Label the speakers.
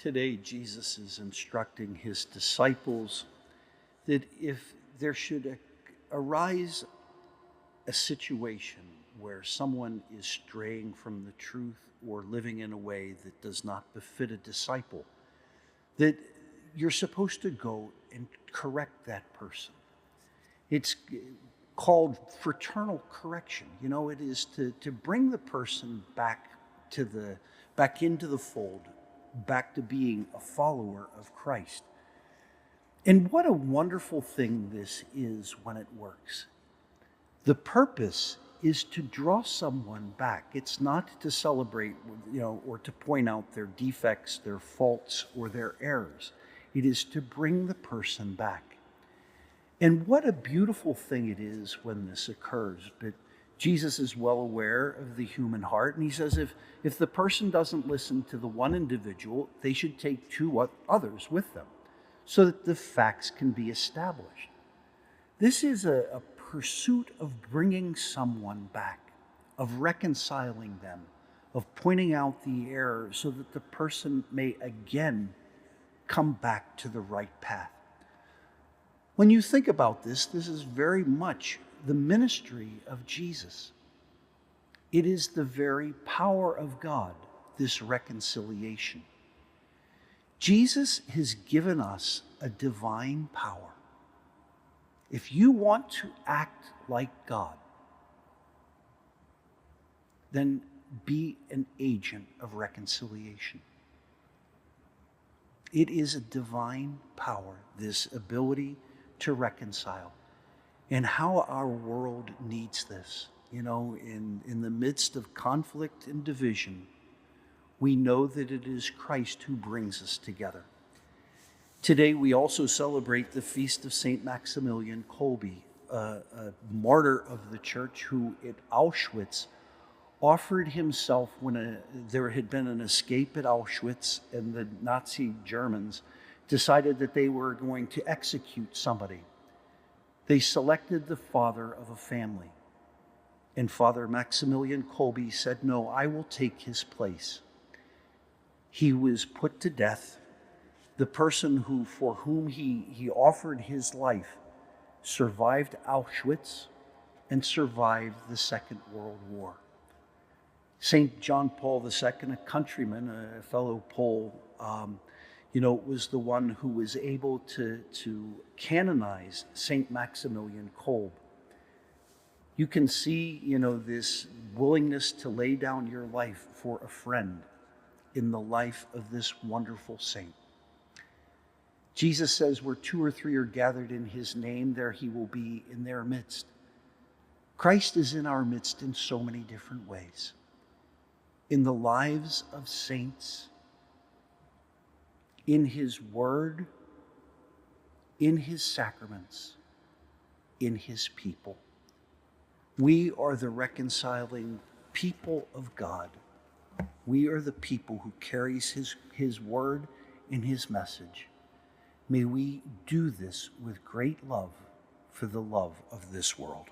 Speaker 1: Today, Jesus is instructing his disciples that if there should arise a situation where someone is straying from the truth or living in a way that does not befit a disciple, that you're supposed to go and correct that person. It's called fraternal correction. It is to bring the person back into the fold, back to being a follower of Christ. And what a wonderful thing this is when it works. The purpose is to draw someone back. It's not to celebrate, or to point out their defects, their faults, or their errors. It is to bring the person back. And what a beautiful thing it is when this occurs. But Jesus is well aware of the human heart, and he says if the person doesn't listen to the one individual, they should take two others with them so that the facts can be established. This is a pursuit of bringing someone back, of reconciling them, of pointing out the error so that the person may again come back to the right path. When you think about this is very much the ministry of Jesus. It is the very power of God, this reconciliation. Jesus has given us a divine power. If you want to act like God, then be an agent of reconciliation. It is a divine power, this ability to reconcile, and how our world needs this. In the midst of conflict and division, we know that it is Christ who brings us together. Today, we also celebrate the feast of St. Maximilian Kolbe, a martyr of the church who at Auschwitz offered himself when there had been an escape at Auschwitz and the Nazi Germans decided that they were going to execute somebody. They selected the father of a family. And Father Maximilian Kolbe said, "No, I will take his place." He was put to death. The person for whom he offered his life survived Auschwitz and survived the Second World War. St. John Paul II, a countryman, a fellow Pole, was the one who was able to canonize St. Maximilian Kolbe. You can see, this willingness to lay down your life for a friend in the life of this wonderful saint. Jesus says, where two or three are gathered in his name, there he will be in their midst. Christ is in our midst in so many different ways. In the lives of saints, in his word, in his sacraments, in his people. We are the reconciling people of God. We are the people who carries his word and his message. May we do this with great love for the love of this world.